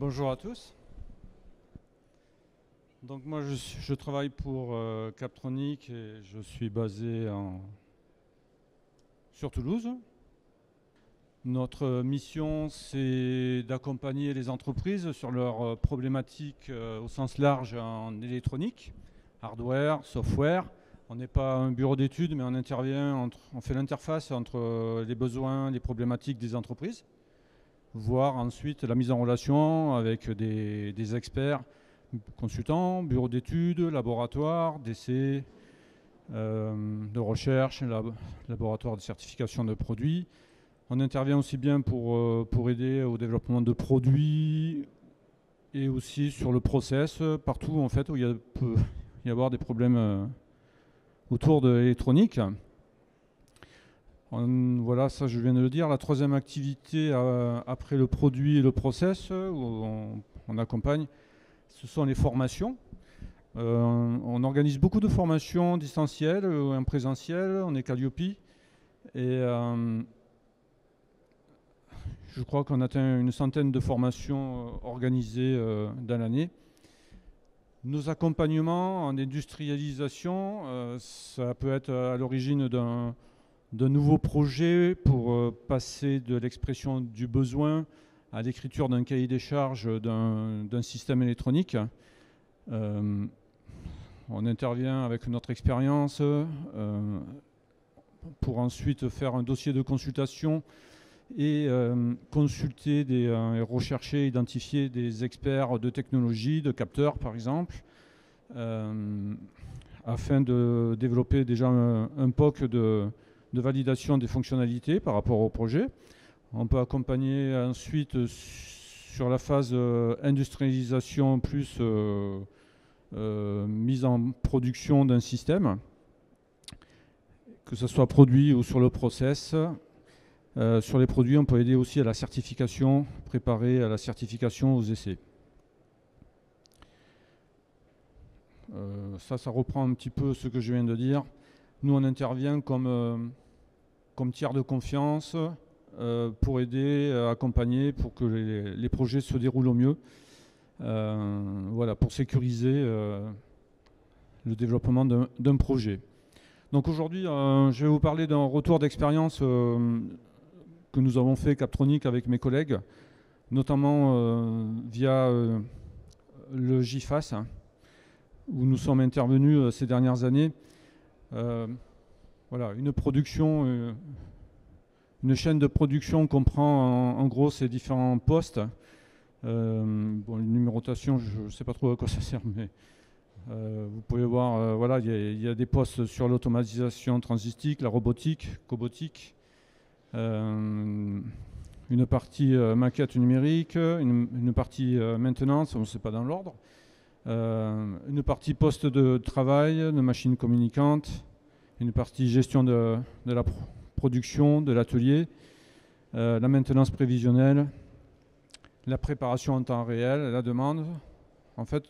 Bonjour à tous. Donc moi je travaille pour Captronic et je suis basé sur Toulouse. Notre mission c'est d'accompagner les entreprises sur leurs problématiques au sens large en électronique, hardware, software. On n'est pas un bureau d'études mais on intervient, on fait l'interface entre les besoins, les problématiques des entreprises, voire ensuite la mise en relation avec des experts, consultants, bureaux d'études, laboratoires, d'essais, de recherche, laboratoire de certification de produits. On intervient aussi bien pour aider au développement de produits et aussi sur le process, partout en fait où il peut y avoir des problèmes autour de l'électronique. Voilà, ça je viens de le dire. La troisième activité après le produit et le process, où on accompagne, ce sont les formations. On organise beaucoup de formations distancielles ou en présentiel. On est Calliope. Et je crois qu'on atteint une centaine de formations organisées dans l'année. Nos accompagnements en industrialisation, ça peut être à l'origine d'un nouveau projet pour passer de l'expression du besoin à l'écriture d'un cahier des charges d'un système électronique. On intervient avec notre expérience pour ensuite faire un dossier de consultation et consulter, rechercher, identifier des experts de technologie, de capteurs par exemple, afin de développer déjà un POC de validation des fonctionnalités par rapport au projet. On peut accompagner ensuite sur la phase industrialisation plus mise en production d'un système, que ce soit produit ou sur le process. Sur les produits, on peut aider aussi à la certification, préparer à la certification aux essais. Ça reprend un petit peu ce que je viens de dire. Nous, on intervient comme tiers de confiance pour aider, accompagner, pour que les projets se déroulent au mieux. Voilà, pour sécuriser le développement d'un projet. Donc aujourd'hui, je vais vous parler d'un retour d'expérience que nous avons fait Captronic avec mes collègues, notamment via le GIFAS, où nous sommes intervenus ces dernières années. Voilà, une chaîne de production comprend en gros ces différents postes. Une numérotation, je ne sais pas trop à quoi ça sert, mais vous pouvez voir, voilà, il y a des postes sur l'automatisation transistique, la robotique, cobotique, une partie maquette numérique, une partie maintenance, on ne sait pas dans l'ordre, une partie poste de travail, de machines communicantes, une partie gestion de la production, de l'atelier, la maintenance prévisionnelle, la préparation en temps réel, la demande. En fait,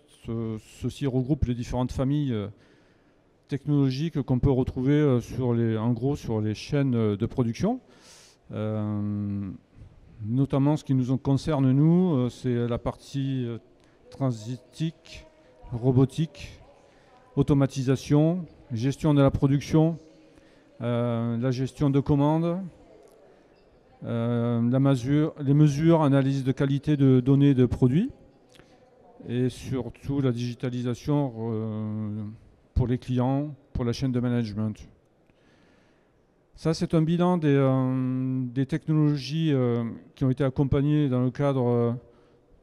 ceci regroupe les différentes familles technologiques qu'on peut retrouver sur les chaînes de production. Notamment, ce qui nous concerne, nous, c'est la partie transitique, robotique, automatisation, gestion de la production, la gestion de commandes, les mesures, analyse de qualité de données de produits, et surtout la digitalisation pour les clients, pour la chaîne de management. Ça, c'est un bilan des technologies qui ont été accompagnées dans le cadre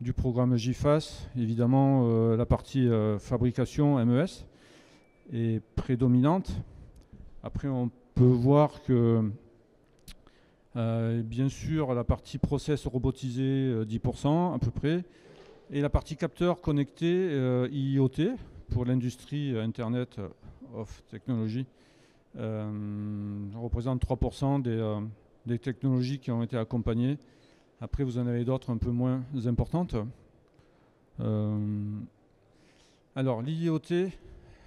du programme GIFAS. Évidemment, la partie fabrication MES est prédominante. Après, on peut voir que, bien sûr, la partie process robotisé, 10% à peu près, et la partie capteur connecté, IoT, pour l'industrie Internet of Technology, représente 3% des technologies qui ont été accompagnées. Après, vous en avez d'autres un peu moins importantes. Alors, l'IoT,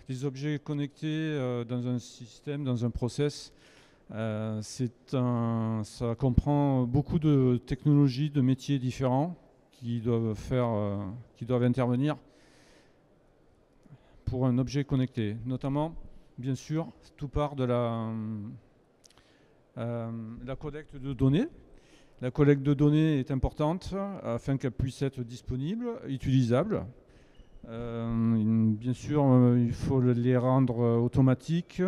les objets connectés dans un système, dans un process, ça comprend beaucoup de technologies, de métiers différents qui doivent intervenir pour un objet connecté. Notamment, bien sûr, tout part de la collecte de données. La collecte de données est importante afin qu'elle puisse être disponible, utilisable. Bien sûr, il faut les rendre automatiques.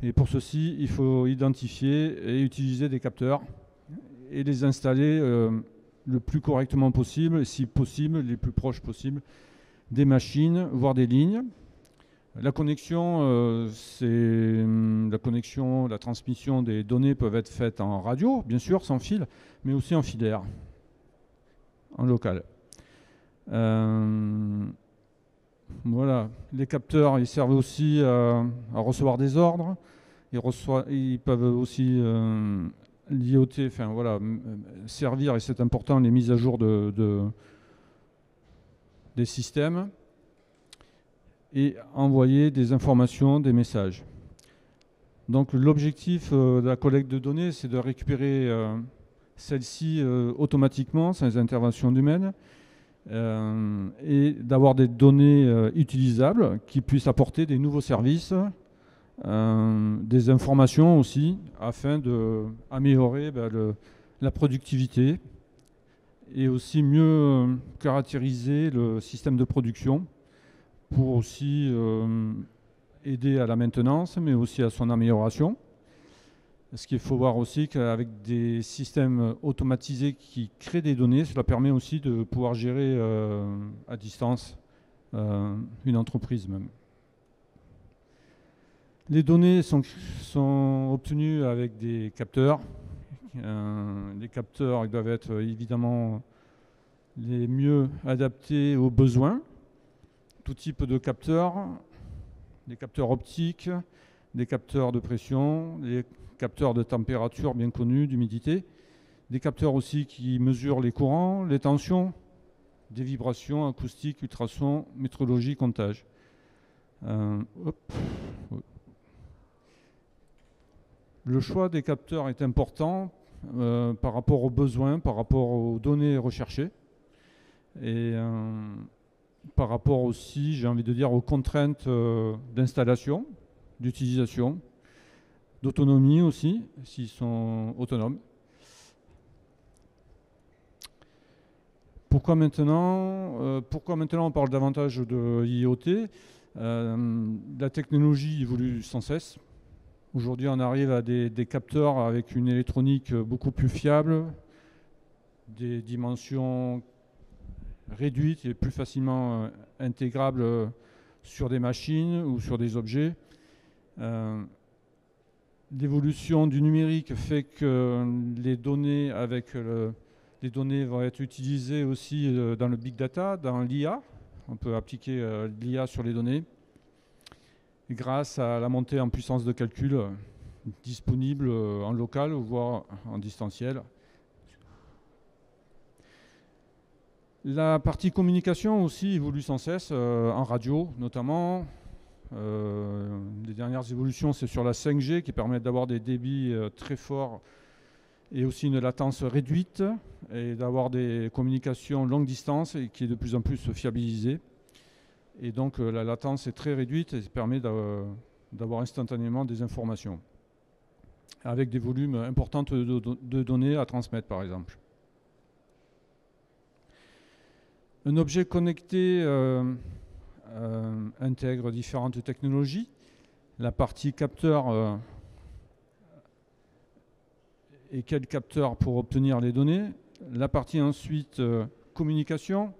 Et pour ceci, il faut identifier et utiliser des capteurs et les installer le plus correctement possible, si possible, les plus proches possibles des machines, voire des lignes. La connexion, la transmission des données peuvent être faites en radio, bien sûr, sans fil, mais aussi en filaire, en local. Voilà, les capteurs, ils servent aussi à recevoir des ordres. Ils peuvent aussi l'IoT, enfin voilà, servir, et c'est important, les mises à jour des systèmes et envoyer des informations, des messages. Donc l'objectif de la collecte de données, c'est de récupérer celles-ci automatiquement, sans intervention humaine, et d'avoir des données utilisables qui puissent apporter des nouveaux services, des informations aussi, afin d'améliorer la productivité et aussi mieux caractériser le système de production pour aussi aider à la maintenance, mais aussi à son amélioration. Ce qu'il faut voir aussi qu'avec des systèmes automatisés qui créent des données, cela permet aussi de pouvoir gérer à distance une entreprise même. Les données sont obtenues avec des capteurs. Les capteurs, ils doivent être évidemment les mieux adaptés aux besoins. Tout type de capteurs, des capteurs optiques, des capteurs de pression, des capteurs de température bien connus, d'humidité, des capteurs aussi qui mesurent les courants, les tensions, des vibrations, acoustiques, ultrasons, métrologie, comptage. Le choix des capteurs est important par rapport aux besoins, par rapport aux données recherchées et par rapport aussi, j'ai envie de dire, aux contraintes d'installation, d'utilisation, d'autonomie aussi, s'ils sont autonomes. Pourquoi maintenant on parle davantage de IoT? La technologie évolue sans cesse. Aujourd'hui, on arrive à des capteurs avec une électronique beaucoup plus fiable, des dimensions réduites et plus facilement intégrables sur des machines ou sur des objets. L'évolution du numérique fait que les données vont être utilisées aussi dans le big data, dans l'IA. On peut appliquer l'IA sur les données grâce à la montée en puissance de calcul disponible en local, voire en distanciel. La partie communication aussi évolue sans cesse, en radio notamment. Les dernières évolutions, c'est sur la 5G qui permet d'avoir des débits très forts et aussi une latence réduite et d'avoir des communications longue distance et qui est de plus en plus fiabilisée. Et donc la latence est très réduite et ça permet d'avoir instantanément des informations avec des volumes importants de données à transmettre par exemple. Un objet connecté intègre différentes technologies. La partie capteur et quel capteur pour obtenir les données. La partie ensuite communication,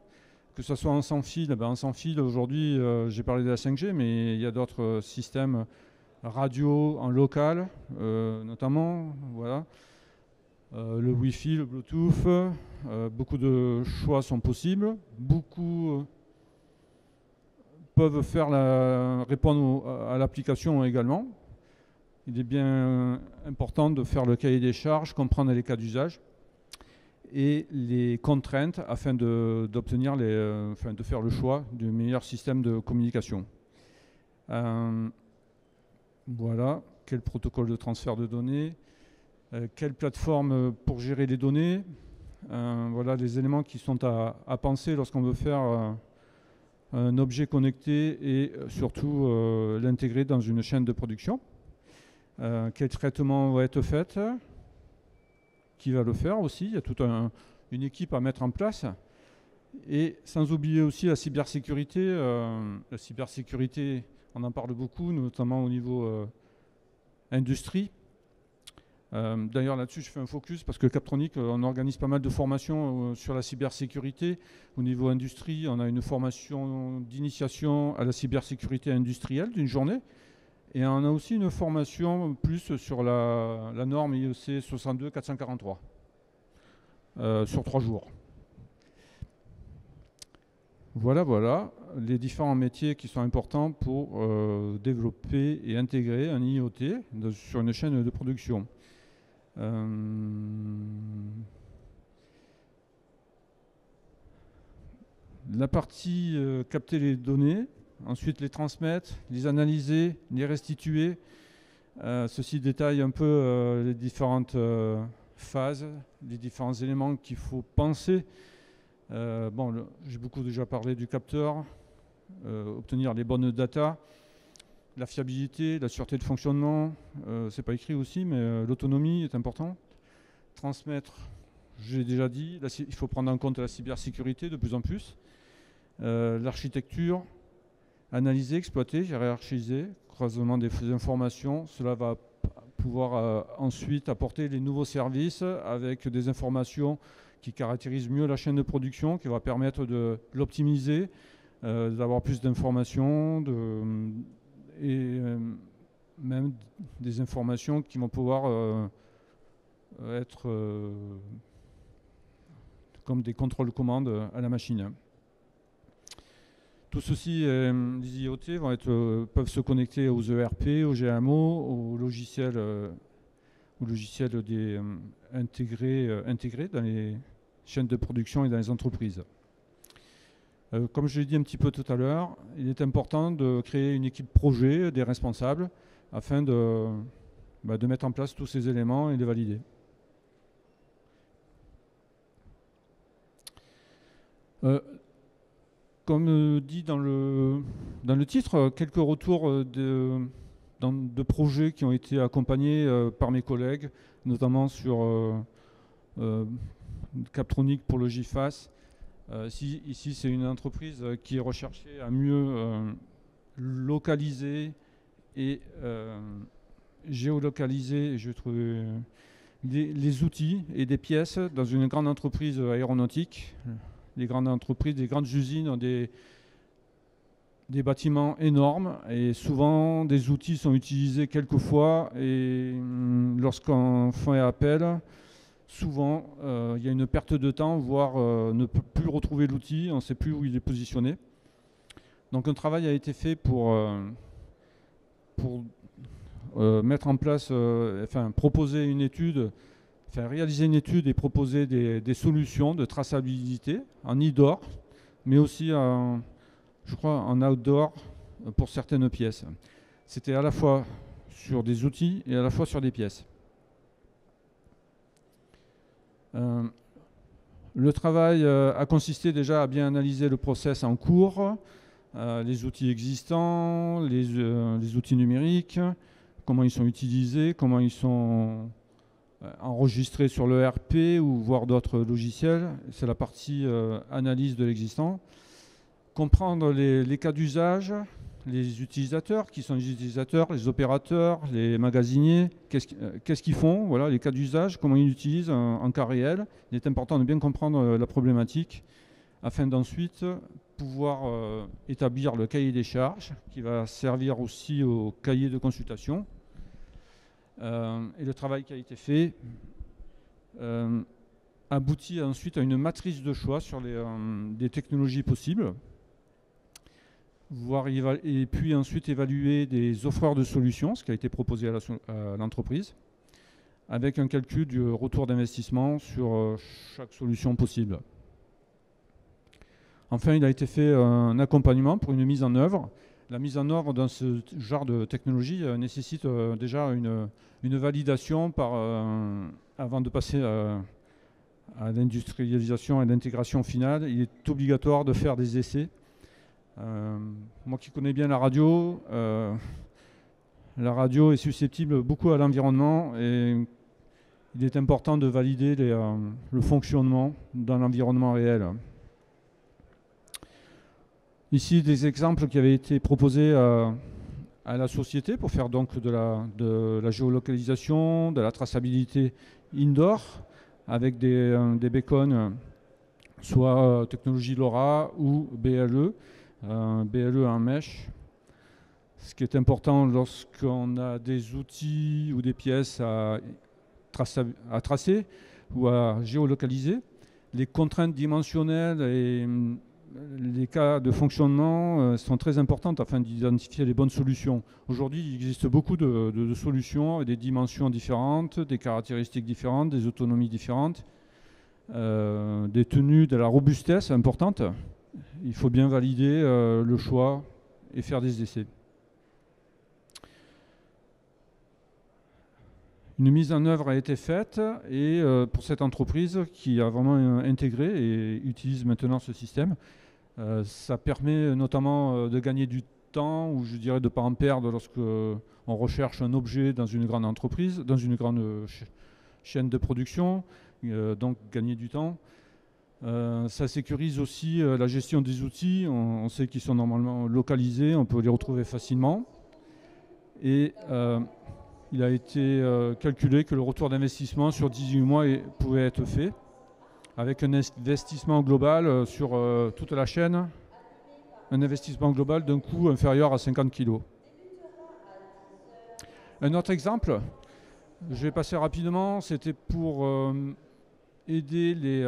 que ce soit en sans fil. En sans fil, aujourd'hui, j'ai parlé de la 5G, mais il y a d'autres systèmes radio en local, notamment. Voilà. Le Wi-Fi, le Bluetooth, beaucoup de choix sont possibles. Beaucoup peuvent répondre à l'application également. Il est bien important de faire le cahier des charges, comprendre les cas d'usage et les contraintes afin de faire le choix du meilleur système de communication. Voilà, quel protocole de transfert de données, quelle plateforme pour gérer les données, voilà les éléments qui sont à penser lorsqu'on veut faire un objet connecté et surtout l'intégrer dans une chaîne de production. Quel traitement va être fait? Qui va le faire aussi? Il y a toute une équipe à mettre en place. Et sans oublier aussi la cybersécurité. La cybersécurité, on en parle beaucoup, notamment au niveau industrie. D'ailleurs, là-dessus, je fais un focus parce que Captronic, on organise pas mal de formations sur la cybersécurité. Au niveau industrie, on a une formation d'initiation à la cybersécurité industrielle d'une journée. Et on a aussi une formation plus sur la norme IEC 62443 sur 3 jours. Voilà les différents métiers qui sont importants pour développer et intégrer un IoT sur une chaîne de production. La partie capter les données, ensuite les transmettre, les analyser, les restituer. Ceci détaille un peu les différentes phases, les différents éléments qu'il faut penser. J'ai beaucoup déjà parlé du capteur, obtenir les bonnes datas, la fiabilité, la sûreté de fonctionnement, c'est pas écrit aussi, mais l'autonomie est importante. Transmettre, j'ai déjà dit, il faut prendre en compte la cybersécurité de plus en plus. L'architecture, analyser, exploiter, hiérarchiser, croisement des informations, cela va pouvoir ensuite apporter les nouveaux services avec des informations qui caractérisent mieux la chaîne de production, qui va permettre de l'optimiser, d'avoir plus d'informations et même des informations qui vont pouvoir être comme des contrôles-commandes à la machine. Tout ceci, les IoT peuvent se connecter aux ERP, aux GMO, aux logiciels intégrés dans les chaînes de production et dans les entreprises. Comme je l'ai dit un petit peu tout à l'heure, il est important de créer une équipe projet, des responsables, afin de mettre en place tous ces éléments et de valider. Comme dit dans le titre, quelques retours de projets qui ont été accompagnés par mes collègues, notamment sur Captronic pour le GIFAS. Ici, c'est une entreprise qui est recherchée à mieux localiser et géolocaliser, je trouve, les outils et des pièces dans une grande entreprise aéronautique. Les grandes entreprises, les grandes usines ont des bâtiments énormes et souvent des outils sont utilisés quelques fois et lorsqu'on fait appel, souvent il y a une perte de temps, voire ne peut plus retrouver l'outil, on ne sait plus où il est positionné. Donc un travail a été fait pour mettre en place, proposer une étude, réaliser une étude et proposer des solutions de traçabilité en indoor, mais aussi je crois en outdoor pour certaines pièces. C'était à la fois sur des outils et à la fois sur des pièces. Le travail a consisté déjà à bien analyser le process en cours, les outils existants, les outils numériques, comment ils sont utilisés, comment ils sont enregistrés sur l'ERP ou voire d'autres logiciels. C'est la partie analyse de l'existant. Comprendre les cas d'usage, les utilisateurs, qui sont les utilisateurs, les opérateurs, les magasiniers, qu'est-ce qu'ils font, voilà, les cas d'usage, comment ils l'utilisent en cas réel. Il est important de bien comprendre la problématique afin d'ensuite pouvoir établir le cahier des charges qui va servir aussi au cahier de consultation. Et le travail qui a été fait aboutit ensuite à une matrice de choix sur des technologies possibles, et puis ensuite évaluer des offreurs de solutions, ce qui a été proposé à l'entreprise, avec un calcul du retour d'investissement sur chaque solution possible. Enfin, il a été fait un accompagnement pour une mise en œuvre. La mise en œuvre dans ce genre de technologie nécessite déjà une validation avant de passer à l'industrialisation et l'intégration finale, il est obligatoire de faire des essais. Moi qui connais bien la radio est susceptible beaucoup à l'environnement et il est important de valider le fonctionnement dans l'environnement réel. Ici, des exemples qui avaient été proposés à la société pour faire donc de la géolocalisation, de la traçabilité indoor avec des beacons, soit technologie LoRa ou BLE, BLE en mesh. Ce qui est important lorsqu'on a des outils ou des pièces à tracer ou à géolocaliser, les contraintes dimensionnelles et les cas de fonctionnement sont très importantes afin d'identifier les bonnes solutions. Aujourd'hui, il existe beaucoup de solutions avec des dimensions différentes, des caractéristiques différentes, des autonomies différentes, des tenues, de la robustesse importante. Il faut bien valider le choix et faire des essais. Une mise en œuvre a été faite et pour cette entreprise qui a vraiment intégré et utilise maintenant ce système, ça permet notamment de gagner du temps ou je dirais de ne pas en perdre lorsque on recherche un objet dans une grande entreprise, dans une grande chaîne de production, donc gagner du temps. Ça sécurise aussi la gestion des outils, on sait qu'ils sont normalement localisés, on peut les retrouver facilement. Et il a été calculé que le retour d'investissement sur 18 mois pouvait être fait, avec un investissement global sur toute la chaîne, un investissement global d'un coût inférieur à 50 kg. Un autre exemple, je vais passer rapidement, c'était pour aider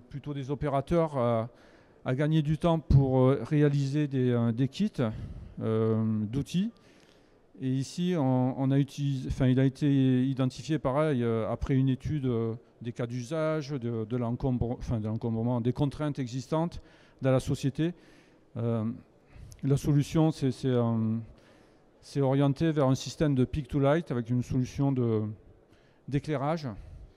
plutôt des opérateurs à gagner du temps pour réaliser des kits d'outils. Et ici, il a été identifié pareil après une étude des cas d'usage, de l'encombrement, des contraintes existantes dans la société. La solution, c'est orienté vers un système de peak to light avec une solution d'éclairage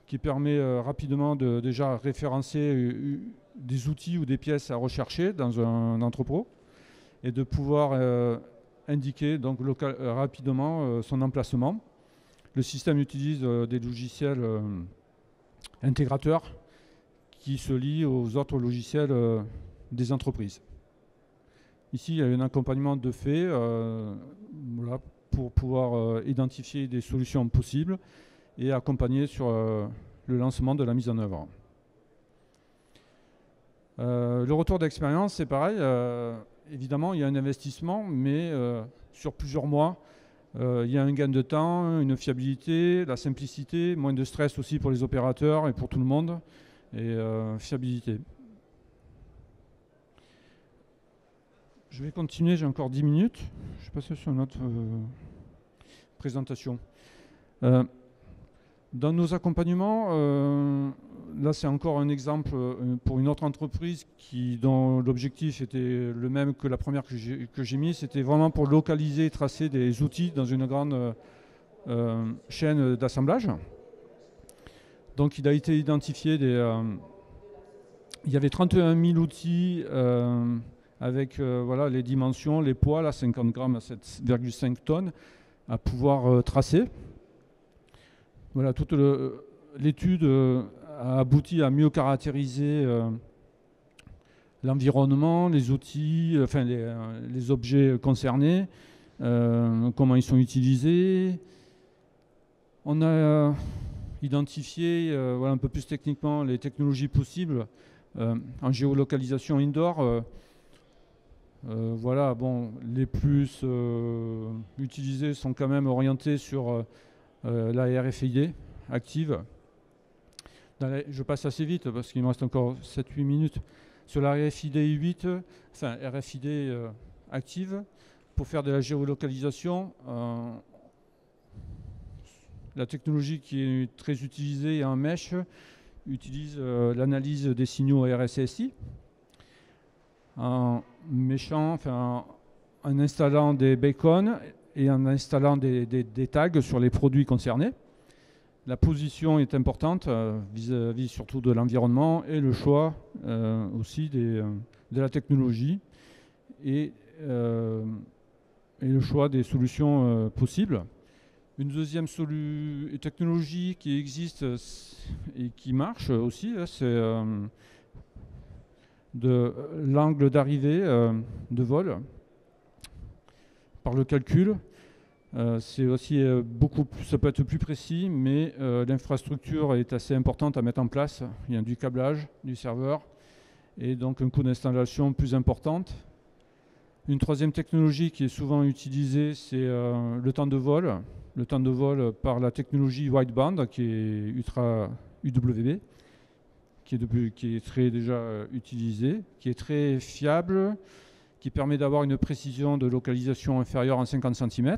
qui permet rapidement de déjà référencer des outils ou des pièces à rechercher dans un entrepôt et de pouvoir indiquer donc rapidement son emplacement. Le système utilise des logiciels intégrateurs qui se lient aux autres logiciels des entreprises. Ici, il y a un accompagnement de fait voilà, pour pouvoir identifier des solutions possibles et accompagner sur le lancement de la mise en œuvre. Le retour d'expérience, c'est pareil. Évidemment, il y a un investissement, mais sur plusieurs mois, il y a un gain de temps, une fiabilité, la simplicité, moins de stress aussi pour les opérateurs et pour tout le monde, et fiabilité. Je vais continuer, j'ai encore 10 minutes. Je vais passer sur une autre présentation. Dans nos accompagnements, là c'est encore un exemple pour une autre entreprise dont l'objectif était le même que la première que j'ai mise, c'était vraiment pour localiser et tracer des outils dans une grande chaîne d'assemblage. Donc il a été identifié il y avait 31 000 outils avec voilà, les dimensions, les poids, là, 50 grammes à 7,5 tonnes à pouvoir tracer. Voilà, toute l'étude a abouti à mieux caractériser l'environnement, les outils, enfin les objets concernés, comment ils sont utilisés. On a identifié voilà, un peu plus techniquement les technologies possibles en géolocalisation indoor. Voilà, bon, les plus utilisés sont quand même orientés sur la RFID active. Je passe assez vite parce qu'il me reste encore 7-8 minutes. Sur la RFID 8, enfin RFID active, pour faire de la géolocalisation, la technologie qui est très utilisée en mesh utilise l'analyse des signaux RSSI en installant des beacons et en installant des tags sur les produits concernés. La position est importante vis-à-vis surtout de l'environnement et le choix aussi de la technologie et le choix des solutions possibles. Une deuxième technologie qui existe et qui marche aussi, c'est de l'angle d'arrivée de vol par le calcul. C'est aussi ça peut être plus précis, mais l'infrastructure est assez importante à mettre en place. Il y a du câblage, du serveur, et donc un coût d'installation plus importante. Une troisième technologie qui est souvent utilisée, c'est le temps de vol. Le temps de vol par la technologie wideband, qui est Ultra UWB, qui est très déjà utilisée, qui est très fiable, qui permet d'avoir une précision de localisation inférieure à 50 cm.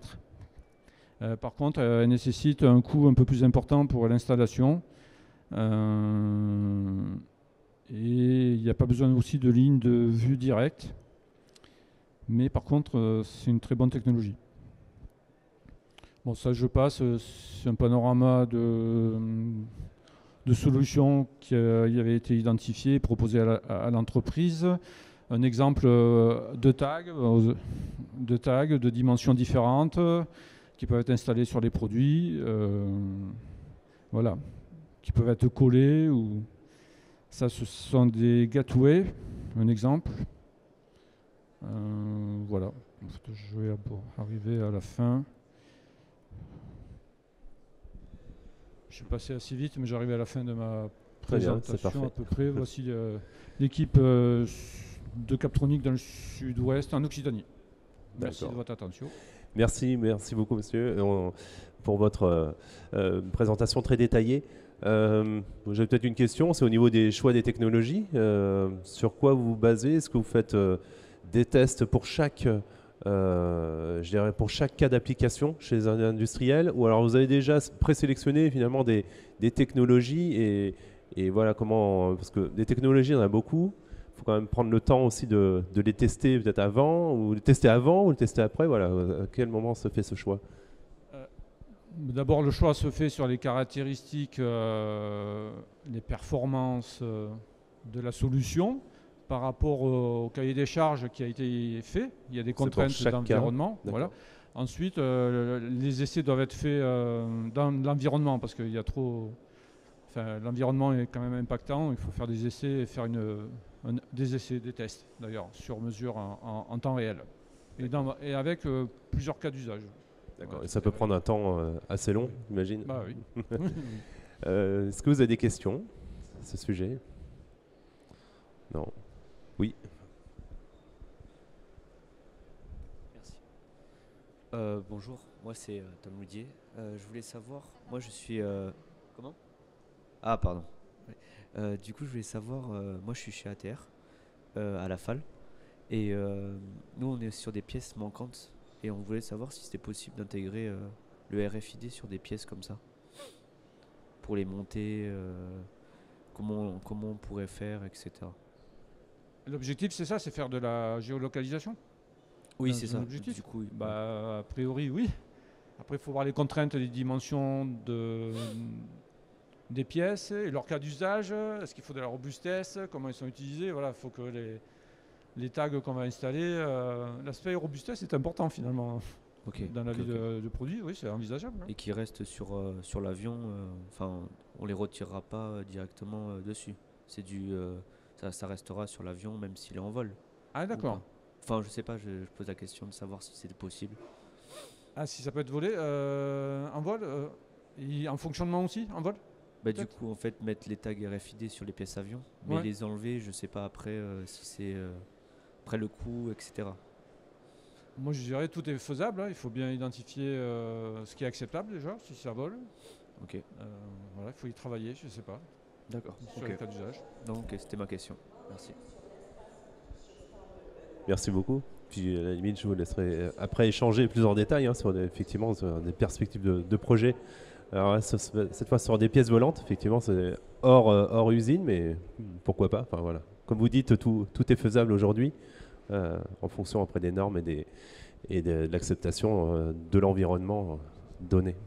Par contre, elle nécessite un coût un peu plus important pour l'installation. Et il n'y a pas besoin aussi de ligne de vue directe. Mais par contre, c'est une très bonne technologie. Bon, ça je passe, c'est un panorama de solutions qui avaient été identifiées et proposées à l'entreprise. Un exemple de tags de dimensions différentes qui peuvent être installés sur les produits, voilà, qui peuvent être collés. Ça, ce sont des gateways, un exemple. Voilà, je vais arriver à la fin. Je suis passé assez vite, mais j'arrive à la fin de ma présentation à peu près. Voici l'équipe de Captronic dans le sud-ouest, en Occitanie. Merci de votre attention. Merci beaucoup, monsieur, pour votre présentation très détaillée. J'ai peut-être une question, c'est au niveau des choix des technologies. Sur quoi vous vous basez? Est-ce que vous faites des tests pour chaque cas d'application chez les industriels, ou alors vous avez déjà présélectionné finalement des technologies et voilà comment, parce que des technologies, il y en a beaucoup, il faut quand même prendre le temps aussi de les tester peut-être avant, ou les tester après, voilà, à quel moment se fait ce choix? D'abord, le choix se fait sur les caractéristiques, les performances de la solution par rapport au cahier des charges qui a été fait. Il y a des contraintes d'environnement. Voilà. Ensuite, les essais doivent être faits dans l'environnement parce qu'il y a trop. Enfin, l'environnement est quand même impactant. Il faut faire des essais et faire des essais, des tests d'ailleurs, sur mesure en temps réel. Et avec plusieurs cas d'usage. D'accord. Ouais, et ça peut prendre un temps assez long, j'imagine. Bah oui. Est-ce que vous avez des questions à ce sujet? Non. Oui. Merci. Bonjour, moi c'est Tom Loudier. Je voulais savoir, moi je suis... comment? Ah pardon. Ouais. Du coup je voulais savoir, moi je suis chez ATR, à la FAL, et nous on est sur des pièces manquantes, et on voulait savoir si c'était possible d'intégrer le RFID sur des pièces comme ça, pour les monter, comment on pourrait faire, etc. L'objectif, c'est ça, c'est faire de la géolocalisation? Oui, c'est ça. L'objectif. Du coup, bah, a priori, oui. Après, il faut voir les contraintes, les dimensions des pièces et leur cas d'usage. Est-ce qu'il faut de la robustesse? Comment ils sont utilisés? Voilà, il faut que les tags qu'on va installer... L'aspect robustesse est important, finalement. Dans la vie de produit, oui, c'est envisageable. Et qui restent sur l'avion, enfin, on les retirera pas directement dessus. C'est ça restera sur l'avion même s'il est en vol. Ah d'accord. Enfin, je sais pas, je pose la question de savoir si c'était possible. Ah, si ça peut être volé en vol en fonctionnement aussi, en vol? Bah, du coup, en fait, mettre les tags RFID sur les pièces avion, mais les enlever, je sais pas après si c'est après le coût, etc. Moi, je dirais tout est faisable. Hein. Il faut bien identifier ce qui est acceptable déjà, si ça vole. Ok. Voilà, il faut y travailler, je sais pas. D'accord. Sur le cas d'usage. Donc, c'était ma question. Merci. Merci beaucoup. Puis à la limite, je vous laisserai après échanger plus en détail sur effectivement sur des perspectives de projet. Alors là, cette fois sur des pièces volantes, effectivement, c'est hors usine, mais pourquoi pas. Enfin, voilà. Comme vous dites, tout est faisable aujourd'hui en fonction après des normes et de l'acceptation de l'environnement donné.